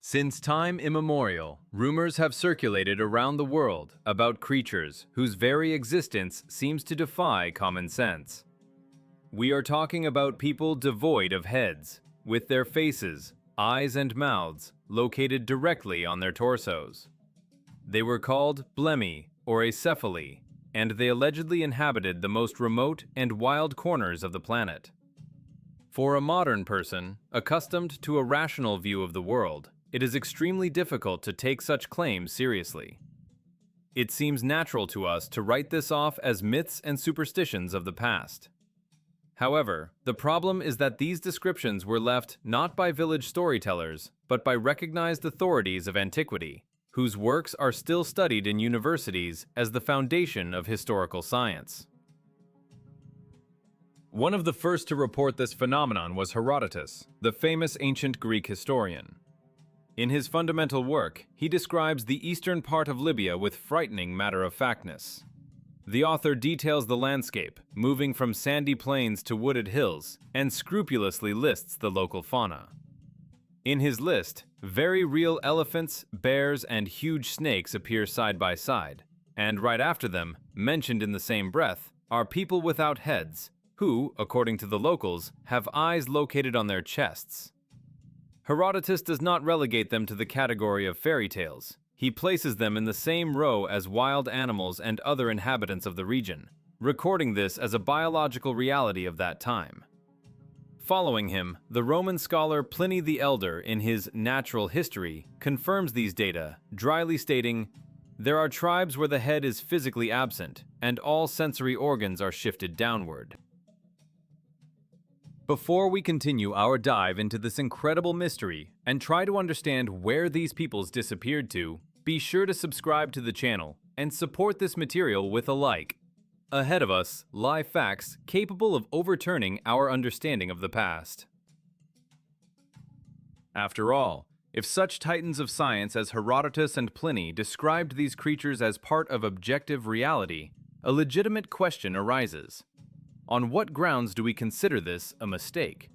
Since time immemorial, rumors have circulated around the world about creatures whose very existence seems to defy common sense. We are talking about people devoid of heads, with their faces, eyes and mouths located directly on their torsos. They were called blemi or acephalai, and they allegedly inhabited the most remote and wild corners of the planet. For a modern person, accustomed to a rational view of the world, it is extremely difficult to take such claims seriously. It seems natural to us to write this off as myths and superstitions of the past. However, the problem is that these descriptions were left not by village storytellers, but by recognized authorities of antiquity, whose works are still studied in universities as the foundation of historical science. One of the first to report this phenomenon was Herodotus, the famous ancient Greek historian. In his fundamental work, he describes the eastern part of Libya with frightening matter-of-factness. The author details the landscape, moving from sandy plains to wooded hills, and scrupulously lists the local fauna. In his list, very real elephants, bears, and huge snakes appear side by side, and right after them, mentioned in the same breath, are people without heads, who, according to the locals, have eyes located on their chests. Herodotus does not relegate them to the category of fairy tales. He places them in the same row as wild animals and other inhabitants of the region, recording this as a biological reality of that time. Following him, the Roman scholar Pliny the Elder, in his Natural History, confirms these data, dryly stating, "There are tribes where the head is physically absent, and all sensory organs are shifted downward." Before we continue our dive into this incredible mystery and try to understand where these peoples disappeared to, be sure to subscribe to the channel and support this material with a like. Ahead of us lie facts capable of overturning our understanding of the past. After all, if such titans of science as Herodotus and Pliny described these creatures as part of objective reality, a legitimate question arises. On what grounds do we consider this a mistake?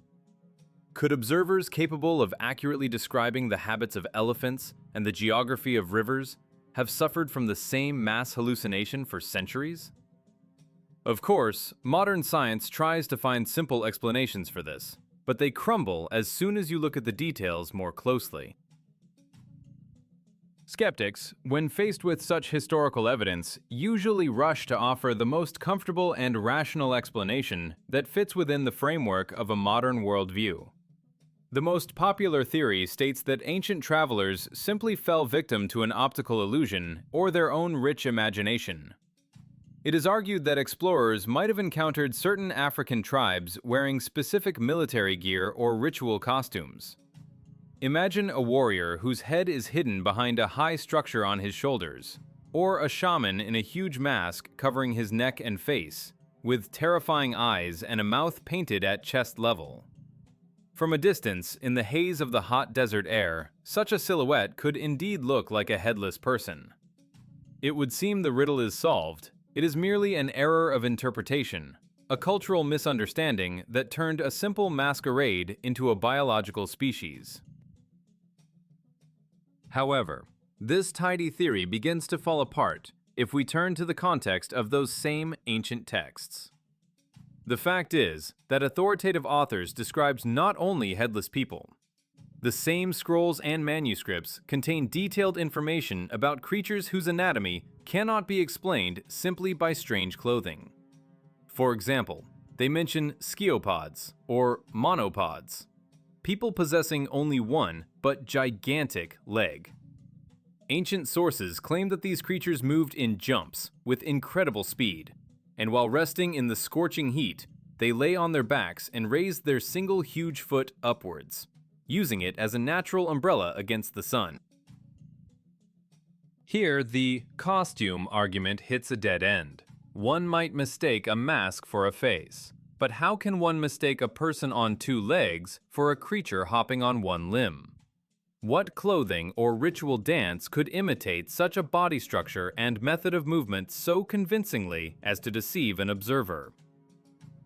Could observers capable of accurately describing the habits of elephants and the geography of rivers have suffered from the same mass hallucination for centuries? Of course, modern science tries to find simple explanations for this, but they crumble as soon as you look at the details more closely. Skeptics, when faced with such historical evidence, usually rush to offer the most comfortable and rational explanation that fits within the framework of a modern worldview. The most popular theory states that ancient travelers simply fell victim to an optical illusion or their own rich imagination. It is argued that explorers might have encountered certain African tribes wearing specific military gear or ritual costumes. Imagine a warrior whose head is hidden behind a high structure on his shoulders, or a shaman in a huge mask covering his neck and face, with terrifying eyes and a mouth painted at chest level. From a distance, in the haze of the hot desert air, such a silhouette could indeed look like a headless person. It would seem the riddle is solved. It is merely an error of interpretation, a cultural misunderstanding that turned a simple masquerade into a biological species. However, this tidy theory begins to fall apart if we turn to the context of those same ancient texts. The fact is that authoritative authors describes not only headless people. The same scrolls and manuscripts contain detailed information about creatures whose anatomy cannot be explained simply by strange clothing. For example, they mention sciapods or monopods, people possessing only one but gigantic leg. Ancient sources claim that these creatures moved in jumps with incredible speed, and while resting in the scorching heat, they lay on their backs and raised their single huge foot upwards, using it as a natural umbrella against the sun. Here, the costume argument hits a dead end. One might mistake a mask for a face, but how can one mistake a person on two legs for a creature hopping on one limb? What clothing or ritual dance could imitate such a body structure and method of movement so convincingly as to deceive an observer?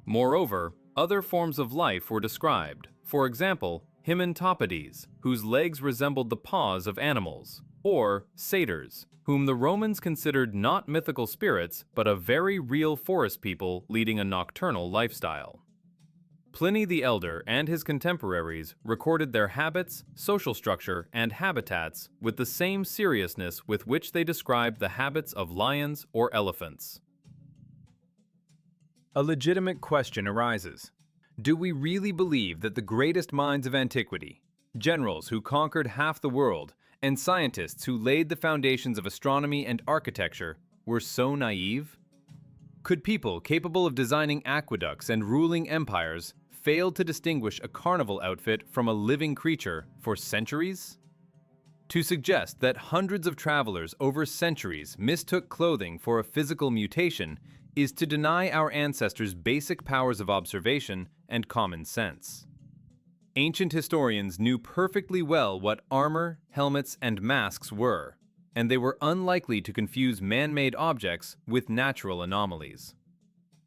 Moreover, other forms of life were described. For example, Himantopades, whose legs resembled the paws of animals, or satyrs, whom the Romans considered not mythical spirits but a very real forest people leading a nocturnal lifestyle. Pliny the Elder and his contemporaries recorded their habits, social structure, and habitats with the same seriousness with which they described the habits of lions or elephants. A legitimate question arises. Do we really believe that the greatest minds of antiquity, generals who conquered half the world, and scientists who laid the foundations of astronomy and architecture, were so naive? Could people capable of designing aqueducts and ruling empires fail to distinguish a carnival outfit from a living creature for centuries? To suggest that hundreds of travelers over centuries mistook clothing for a physical mutation is to deny our ancestors basic powers of observation and common sense. Ancient historians knew perfectly well what armor, helmets, and masks were, and they were unlikely to confuse man-made objects with natural anomalies.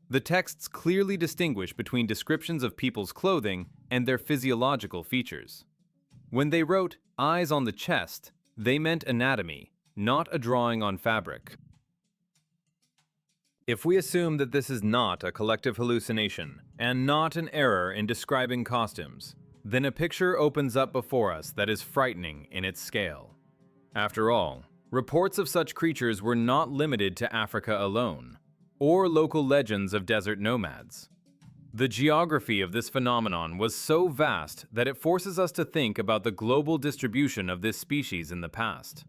The texts clearly distinguish between descriptions of people's clothing and their physiological features. When they wrote "eyes on the chest," they meant anatomy, not a drawing on fabric. If we assume that this is not a collective hallucination, and not an error in describing costumes, then a picture opens up before us that is frightening in its scale. After all, reports of such creatures were not limited to Africa alone, or local legends of desert nomads. The geography of this phenomenon was so vast that it forces us to think about the global distribution of this species in the past.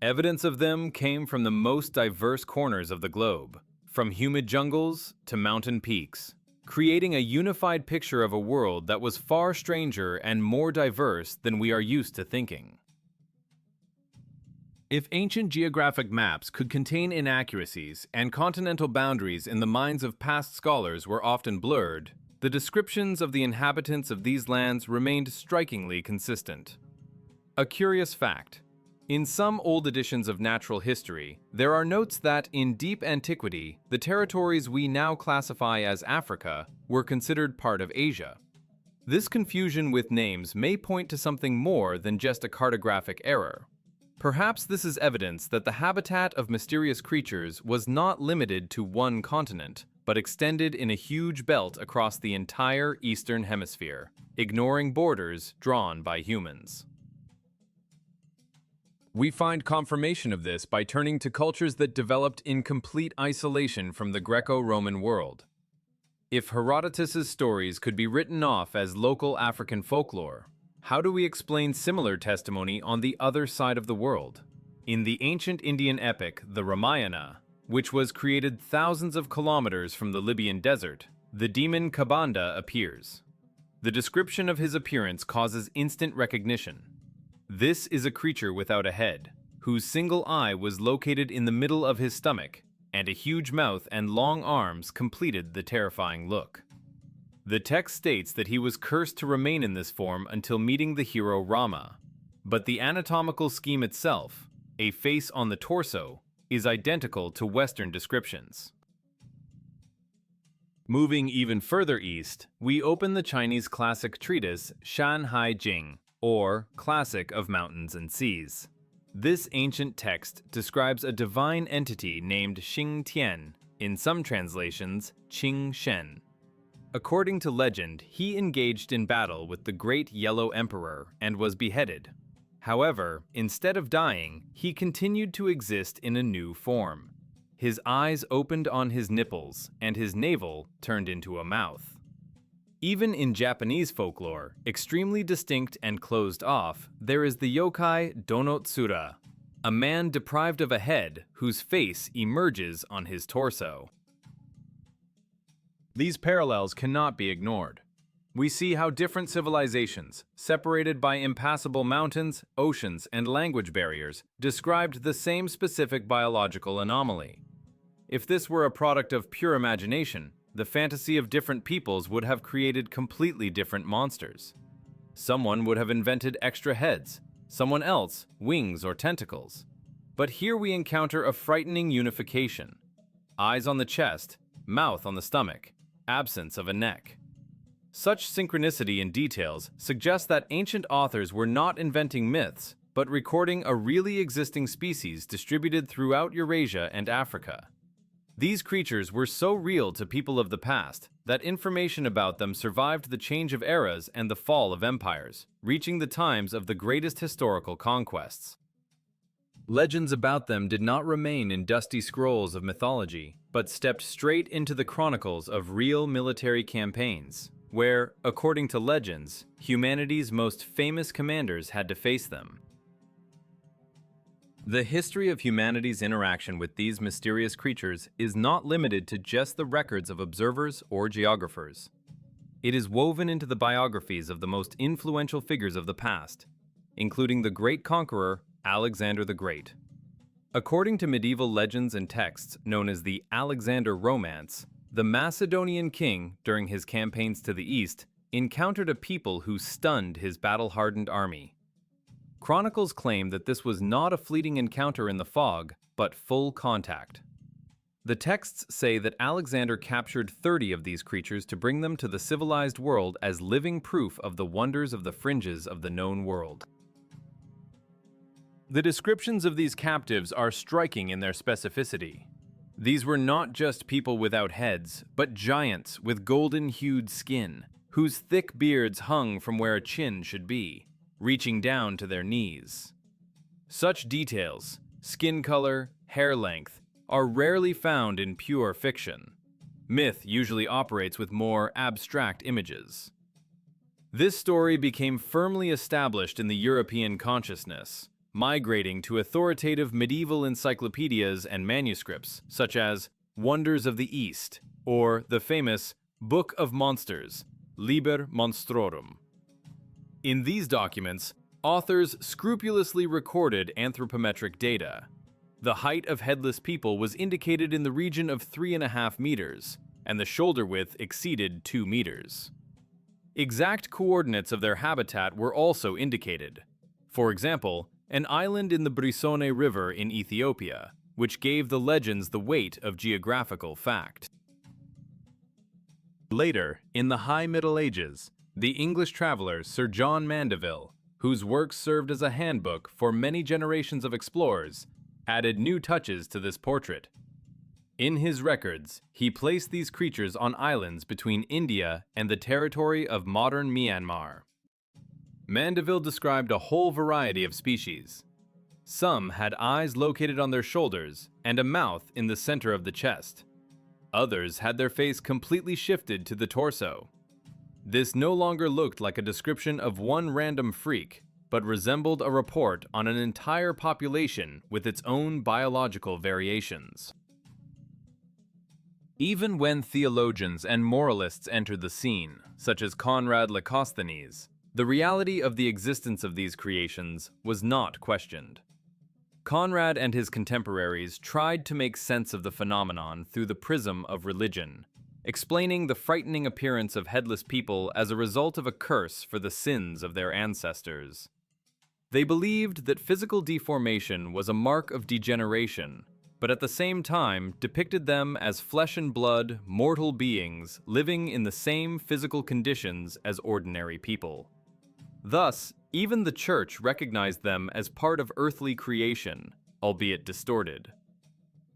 Evidence of them came from the most diverse corners of the globe, from humid jungles to mountain peaks, creating a unified picture of a world that was far stranger and more diverse than we are used to thinking. If ancient geographic maps could contain inaccuracies and continental boundaries in the minds of past scholars were often blurred, the descriptions of the inhabitants of these lands remained strikingly consistent. A curious fact: in some old editions of natural history, there are notes that in deep antiquity, the territories we now classify as Africa were considered part of Asia. This confusion with names may point to something more than just a cartographic error. Perhaps this is evidence that the habitat of mysterious creatures was not limited to one continent, but extended in a huge belt across the entire Eastern Hemisphere, ignoring borders drawn by humans. We find confirmation of this by turning to cultures that developed in complete isolation from the Greco-Roman world. If Herodotus's stories could be written off as local African folklore, how do we explain similar testimony on the other side of the world? In the ancient Indian epic, the Ramayana, which was created thousands of kilometers from the Libyan desert, the demon Kabanda appears. The description of his appearance causes instant recognition. This is a creature without a head, whose single eye was located in the middle of his stomach, and a huge mouth and long arms completed the terrifying look. The text states that he was cursed to remain in this form until meeting the hero Rama, but the anatomical scheme itself, a face on the torso, is identical to Western descriptions. Moving even further east, we open the Chinese classic treatise Shan Hai Jing, or Classic of Mountains and Seas. This ancient text describes a divine entity named Xing Tian, in some translations, Qing Shen. According to legend, he engaged in battle with the Great Yellow Emperor and was beheaded. However, instead of dying, he continued to exist in a new form. His eyes opened on his nipples, and his navel turned into a mouth. Even in Japanese folklore, extremely distinct and closed off, there is the yokai Donotsura, a man deprived of a head whose face emerges on his torso. These parallels cannot be ignored. We see how different civilizations, separated by impassable mountains, oceans, and language barriers, described the same specific biological anomaly. If this were a product of pure imagination, the fantasy of different peoples would have created completely different monsters. Someone would have invented extra heads, someone else wings or tentacles. But here we encounter a frightening unification: eyes on the chest, mouth on the stomach, absence of a neck. Such synchronicity in details suggests that ancient authors were not inventing myths, but recording a really existing species distributed throughout Eurasia and Africa. These creatures were so real to people of the past that information about them survived the change of eras and the fall of empires, reaching the times of the greatest historical conquests. Legends about them did not remain in dusty scrolls of mythology, but stepped straight into the chronicles of real military campaigns, where, according to legends, humanity's most famous commanders had to face them. The history of humanity's interaction with these mysterious creatures is not limited to just the records of observers or geographers. It is woven into the biographies of the most influential figures of the past, including the great conqueror Alexander the Great. According to medieval legends and texts known as the Alexander Romance, the Macedonian king, during his campaigns to the east, encountered a people who stunned his battle-hardened army. Chronicles claim that this was not a fleeting encounter in the fog, but full contact. The texts say that Alexander captured 30 of these creatures to bring them to the civilized world as living proof of the wonders of the fringes of the known world. The descriptions of these captives are striking in their specificity. These were not just people without heads, but giants with golden-hued skin, whose thick beards hung from where a chin should be, reaching down to their knees. Such details, skin color, hair length, are rarely found in pure fiction. Myth usually operates with more abstract images. This story became firmly established in the European consciousness, migrating to authoritative medieval encyclopedias and manuscripts, such as Wonders of the East, or the famous Book of Monsters, Liber Monstrorum. In these documents, authors scrupulously recorded anthropometric data. The height of headless people was indicated in the region of 3.5 meters, and the shoulder width exceeded 2 meters. Exact coordinates of their habitat were also indicated. For example, an island in the Brisone River in Ethiopia, which gave the legends the weight of geographical fact. Later, in the High Middle Ages, the English traveler Sir John Mandeville, whose works served as a handbook for many generations of explorers, added new touches to this portrait. In his records, he placed these creatures on islands between India and the territory of modern Myanmar. Mandeville described a whole variety of species. Some had eyes located on their shoulders and a mouth in the center of the chest. Others had their face completely shifted to the torso. This no longer looked like a description of one random freak, but resembled a report on an entire population with its own biological variations. Even when theologians and moralists entered the scene, such as Conrad Lecosthenes, the reality of the existence of these creations was not questioned. Conrad and his contemporaries tried to make sense of the phenomenon through the prism of religion, explaining the frightening appearance of headless people as a result of a curse for the sins of their ancestors. They believed that physical deformation was a mark of degeneration, but at the same time depicted them as flesh and blood, mortal beings living in the same physical conditions as ordinary people. Thus, even the Church recognized them as part of earthly creation, albeit distorted.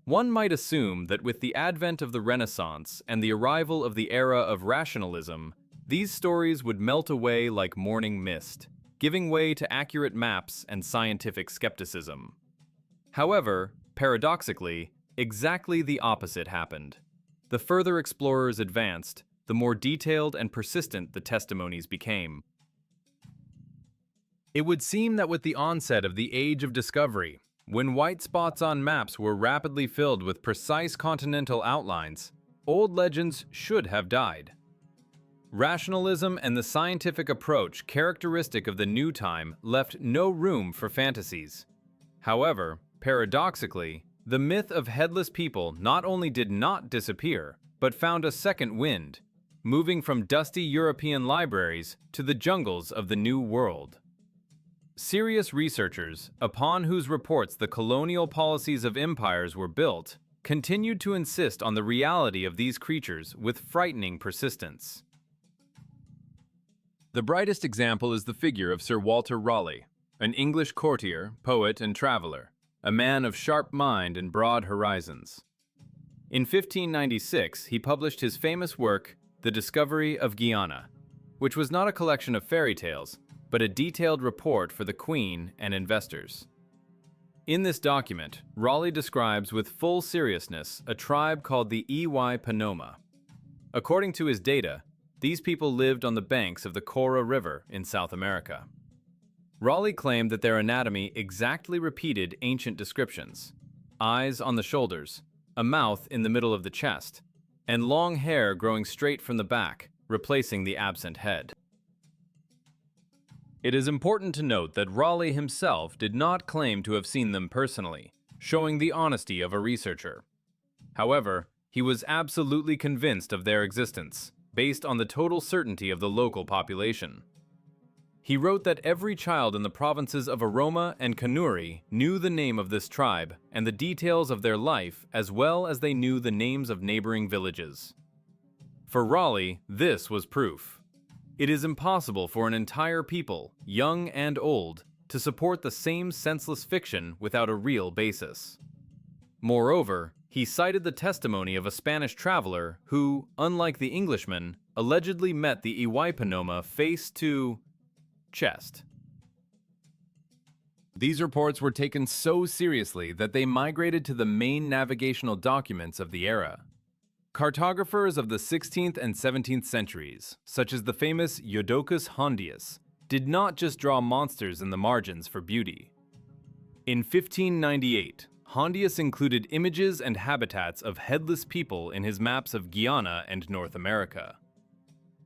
One might assume that with the advent of the Renaissance and the arrival of the era of rationalism, these stories would melt away like morning mist, giving way to accurate maps and scientific skepticism. However, paradoxically, exactly the opposite happened. The further explorers advanced, the more detailed and persistent the testimonies became. It would seem that with the onset of the Age of Discovery, when white spots on maps were rapidly filled with precise continental outlines, old legends should have died. Rationalism and the scientific approach characteristic of the new time left no room for fantasies. However, paradoxically, the myth of headless people not only did not disappear, but found a second wind, moving from dusty European libraries to the jungles of the New World. Serious researchers, upon whose reports the colonial policies of empires were built, continued to insist on the reality of these creatures with frightening persistence. The brightest example is the figure of Sir Walter Raleigh, an English courtier, poet, and traveler, a man of sharp mind and broad horizons. In 1596, he published his famous work, The Discovery of Guiana, which was not a collection of fairy tales, but a detailed report for the Queen and investors. In this document, Raleigh describes with full seriousness a tribe called the Panoma. According to his data, these people lived on the banks of the Cora River in South America. Raleigh claimed that their anatomy exactly repeated ancient descriptions: eyes on the shoulders, a mouth in the middle of the chest, and long hair growing straight from the back, replacing the absent head. It is important to note that Raleigh himself did not claim to have seen them personally, showing the honesty of a researcher. However, he was absolutely convinced of their existence, based on the total certainty of the local population. He wrote that every child in the provinces of Aroma and Kanuri knew the name of this tribe and the details of their life as well as they knew the names of neighboring villages. For Raleigh, this was proof. It is impossible for an entire people, young and old, to support the same senseless fiction without a real basis. Moreover, he cited the testimony of a Spanish traveler who, unlike the Englishman, allegedly met the Panoma face to chest. These reports were taken so seriously that they migrated to the main navigational documents of the era. Cartographers of the 16th and 17th centuries, such as the famous Jodocus Hondius, did not just draw monsters in the margins for beauty. In 1598, Hondius included images and habitats of headless people in his maps of Guyana and North America.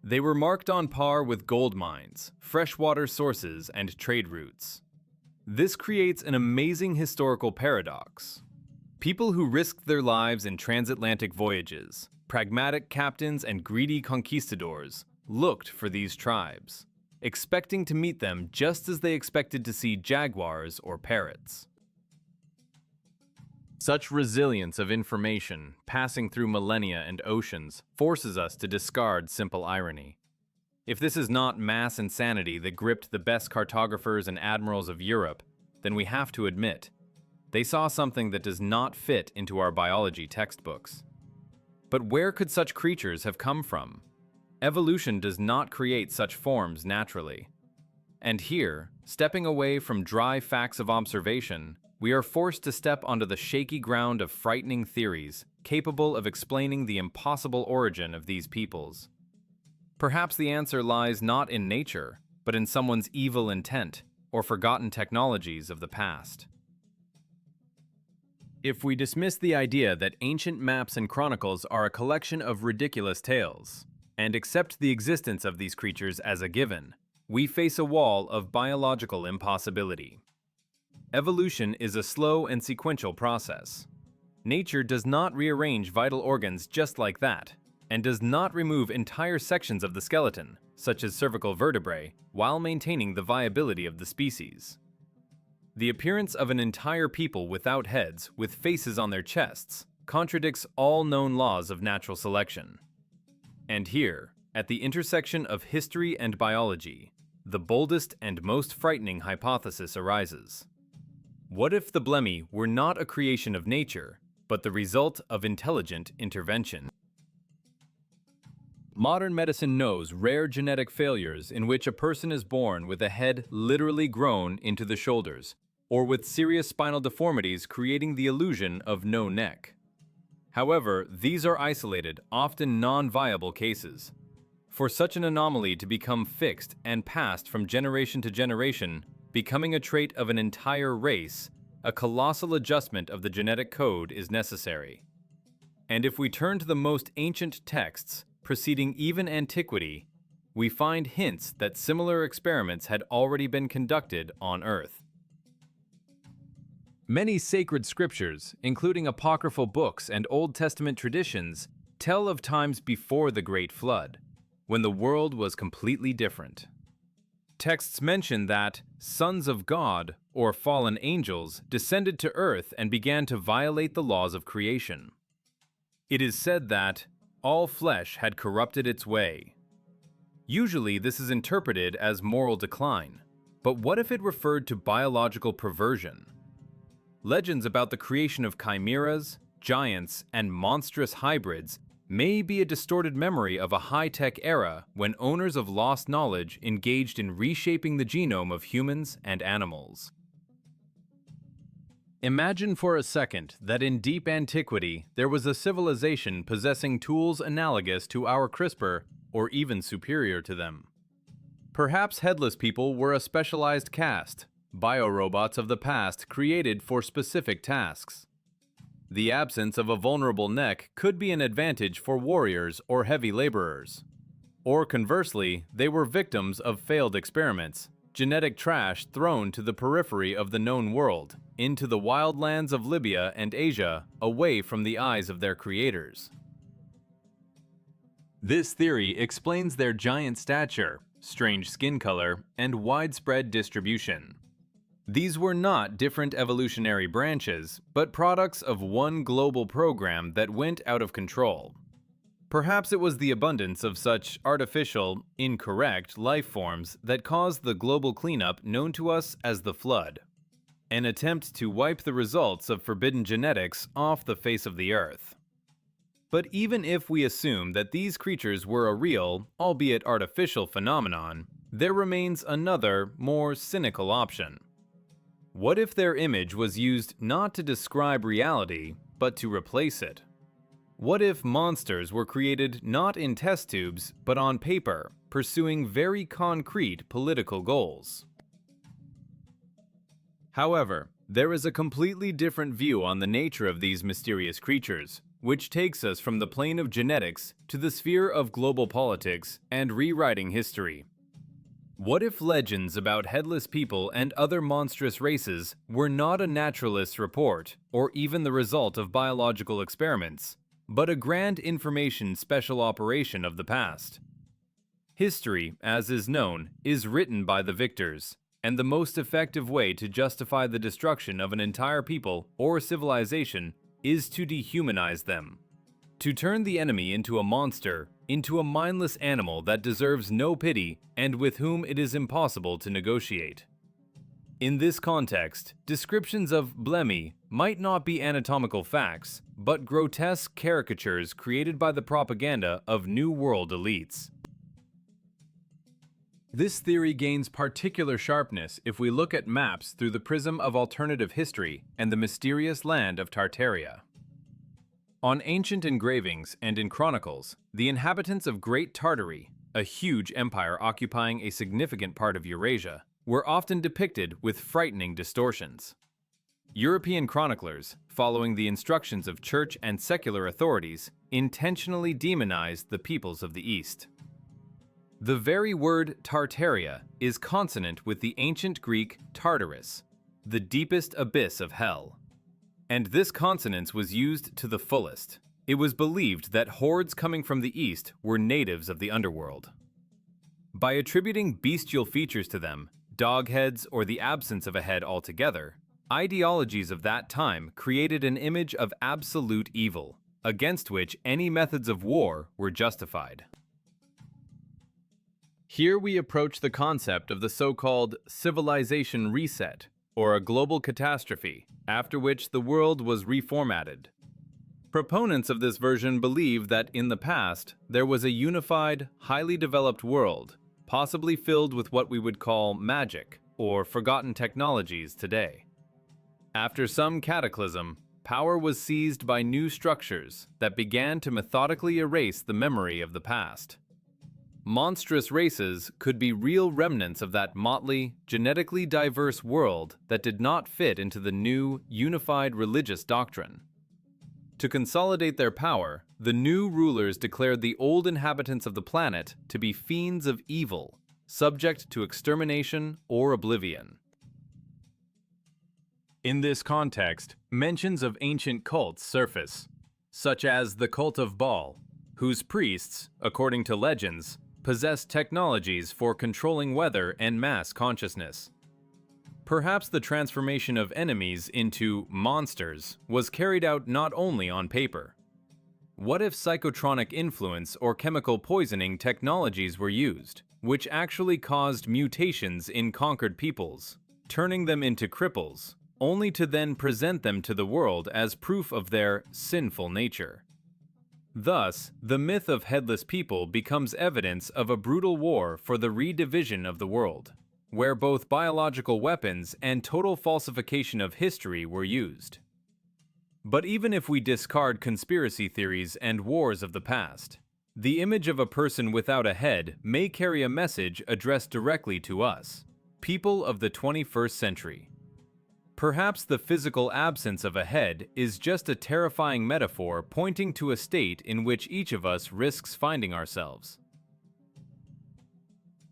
They were marked on par with gold mines, freshwater sources, and trade routes. This creates an amazing historical paradox. People who risked their lives in transatlantic voyages, pragmatic captains and greedy conquistadors, looked for these tribes, expecting to meet them just as they expected to see jaguars or parrots. Such resilience of information, passing through millennia and oceans, forces us to discard simple irony. If this is not mass insanity that gripped the best cartographers and admirals of Europe, then we have to admit, they saw something that does not fit into our biology textbooks. But where could such creatures have come from? Evolution does not create such forms naturally. And here, stepping away from dry facts of observation, we are forced to step onto the shaky ground of frightening theories, capable of explaining the impossible origin of these peoples. Perhaps the answer lies not in nature, but in someone's evil intent or forgotten technologies of the past. If we dismiss the idea that ancient maps and chronicles are a collection of ridiculous tales, and accept the existence of these creatures as a given, we face a wall of biological impossibility. Evolution is a slow and sequential process. Nature does not rearrange vital organs just like that, and does not remove entire sections of the skeleton, such as cervical vertebrae, while maintaining the viability of the species. The appearance of an entire people without heads, with faces on their chests, contradicts all known laws of natural selection. And here, at the intersection of history and biology, the boldest and most frightening hypothesis arises. What if the Blemmy were not a creation of nature, but the result of intelligent intervention? Modern medicine knows rare genetic failures in which a person is born with a head literally grown into the shoulders, or with serious spinal deformities creating the illusion of no neck. However, these are isolated, often non-viable cases. For such an anomaly to become fixed and passed from generation to generation, becoming a trait of an entire race, a colossal adjustment of the genetic code is necessary. And if we turn to the most ancient texts, preceding even antiquity, we find hints that similar experiments had already been conducted on Earth. Many sacred scriptures, including apocryphal books and Old Testament traditions, tell of times before the Great Flood, when the world was completely different. Texts mention that sons of God, or fallen angels, descended to earth and began to violate the laws of creation. It is said that all flesh had corrupted its way. Usually, this is interpreted as moral decline. But what if it referred to biological perversion? Legends about the creation of chimeras, giants, and monstrous hybrids may be a distorted memory of a high-tech era when owners of lost knowledge engaged in reshaping the genome of humans and animals. Imagine for a second that in deep antiquity there was a civilization possessing tools analogous to our CRISPR or even superior to them. Perhaps headless people were a specialized caste, biorobots of the past created for specific tasks. The absence of a vulnerable neck could be an advantage for warriors or heavy laborers. Or conversely, they were victims of failed experiments, genetic trash thrown to the periphery of the known world, into the wildlands of Libya and Asia, away from the eyes of their creators. This theory explains their giant stature, strange skin color, and widespread distribution. These were not different evolutionary branches, but products of one global program that went out of control. Perhaps it was the abundance of such artificial, incorrect life forms that caused the global cleanup known to us as the Flood, an attempt to wipe the results of forbidden genetics off the face of the Earth. But even if we assume that these creatures were a real, albeit artificial phenomenon, there remains another, more cynical option. What if their image was used not to describe reality, but to replace it? What if monsters were created not in test tubes, but on paper, pursuing very concrete political goals? However, there is a completely different view on the nature of these mysterious creatures, which takes us from the plane of genetics to the sphere of global politics and rewriting history. What if legends about headless people and other monstrous races were not a naturalist's report, or even the result of biological experiments, but a grand information special operation of the past? History, as is known, is written by the victors, and the most effective way to justify the destruction of an entire people or civilization is to dehumanize them. To turn the enemy into a monster, into a mindless animal that deserves no pity and with whom it is impossible to negotiate. In this context, descriptions of blemi might not be anatomical facts, but grotesque caricatures created by the propaganda of New World elites. This theory gains particular sharpness if we look at maps through the prism of alternative history and the mysterious land of Tartaria. On ancient engravings and in chronicles, the inhabitants of Great Tartary, a huge empire occupying a significant part of Eurasia, were often depicted with frightening distortions. European chroniclers, following the instructions of church and secular authorities, intentionally demonized the peoples of the East. The very word Tartaria is consonant with the ancient Greek Tartarus, the deepest abyss of hell. And this consonance was used to the fullest. It was believed that hordes coming from the east were natives of the underworld. By attributing bestial features to them, dog heads or the absence of a head altogether, ideologies of that time created an image of absolute evil, against which any methods of war were justified. Here we approach the concept of the so-called civilization reset, or a global catastrophe, after which the world was reformatted. Proponents of this version believe that in the past, there was a unified, highly developed world, possibly filled with what we would call magic, or forgotten technologies today. After some cataclysm, power was seized by new structures that began to methodically erase the memory of the past. Monstrous races could be real remnants of that motley, genetically diverse world that did not fit into the new, unified religious doctrine. To consolidate their power, the new rulers declared the old inhabitants of the planet to be fiends of evil, subject to extermination or oblivion. In this context, mentions of ancient cults surface, such as the cult of Baal, whose priests, according to legends, possessed technologies for controlling weather and mass consciousness. Perhaps the transformation of enemies into monsters was carried out not only on paper. What if psychotronic influence or chemical poisoning technologies were used, which actually caused mutations in conquered peoples, turning them into cripples, only to then present them to the world as proof of their sinful nature? Thus, the myth of headless people becomes evidence of a brutal war for the redivision of the world, where both biological weapons and total falsification of history were used. But even if we discard conspiracy theories and wars of the past, the image of a person without a head may carry a message addressed directly to us, people of the 21st century. Perhaps the physical absence of a head is just a terrifying metaphor pointing to a state in which each of us risks finding ourselves.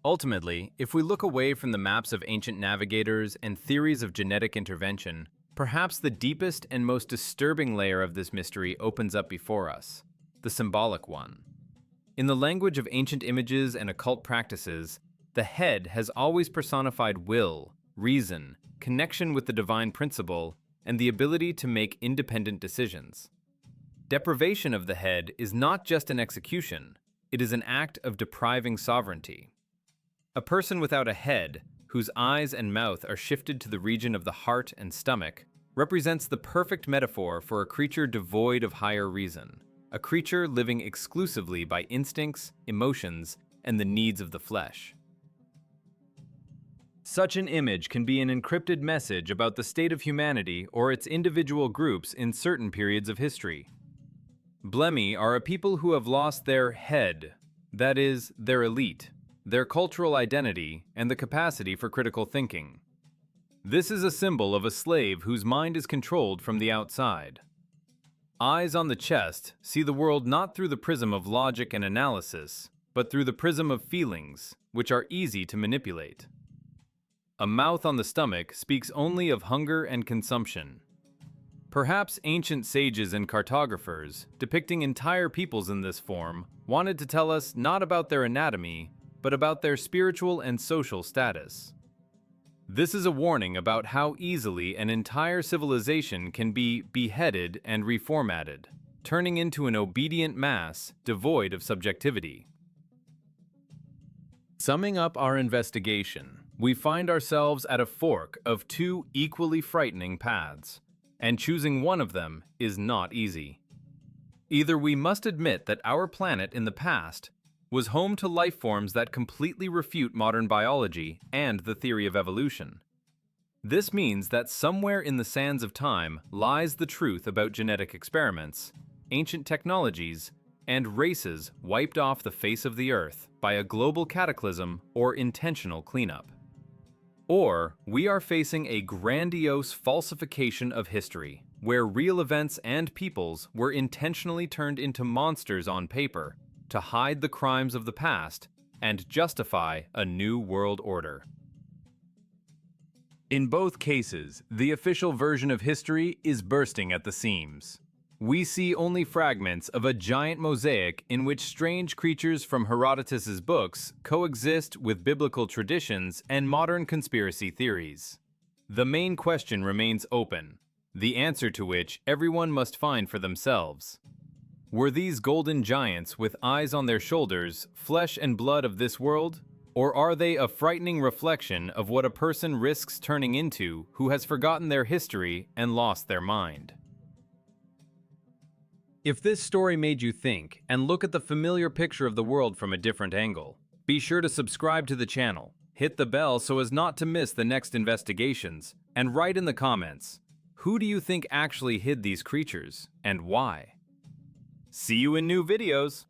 Ultimately, if we look away from the maps of ancient navigators and theories of genetic intervention, perhaps the deepest and most disturbing layer of this mystery opens up before us, the symbolic one. In the language of ancient images and occult practices, the head has always personified will, reason, connection with the divine principle, and the ability to make independent decisions. Deprivation of the head is not just an execution, it is an act of depriving sovereignty. A person without a head, whose eyes and mouth are shifted to the region of the heart and stomach, represents the perfect metaphor for a creature devoid of higher reason, a creature living exclusively by instincts, emotions, and the needs of the flesh. Such an image can be an encrypted message about the state of humanity or its individual groups in certain periods of history. Blemi are a people who have lost their head, that is, their elite, their cultural identity, and the capacity for critical thinking. This is a symbol of a slave whose mind is controlled from the outside. Eyes on the chest see the world not through the prism of logic and analysis, but through the prism of feelings, which are easy to manipulate. A mouth on the stomach speaks only of hunger and consumption. Perhaps ancient sages and cartographers, depicting entire peoples in this form, wanted to tell us not about their anatomy, but about their spiritual and social status. This is a warning about how easily an entire civilization can be beheaded and reformatted, turning into an obedient mass devoid of subjectivity. Summing up our investigation, we find ourselves at a fork of two equally frightening paths, and choosing one of them is not easy. Either we must admit that our planet in the past was home to life forms that completely refute modern biology and the theory of evolution. This means that somewhere in the sands of time lies the truth about genetic experiments, ancient technologies, and races wiped off the face of the Earth by a global cataclysm or intentional cleanup. Or we are facing a grandiose falsification of history, where real events and peoples were intentionally turned into monsters on paper to hide the crimes of the past and justify a new world order. In both cases, the official version of history is bursting at the seams. We see only fragments of a giant mosaic in which strange creatures from Herodotus's books coexist with biblical traditions and modern conspiracy theories. The main question remains open, the answer to which everyone must find for themselves. Were these golden giants with eyes on their shoulders flesh and blood of this world? Or are they a frightening reflection of what a person risks turning into who has forgotten their history and lost their mind? If this story made you think and look at the familiar picture of the world from a different angle, be sure to subscribe to the channel, hit the bell so as not to miss the next investigations, and write in the comments, who do you think actually hid these creatures and why? See you in new videos!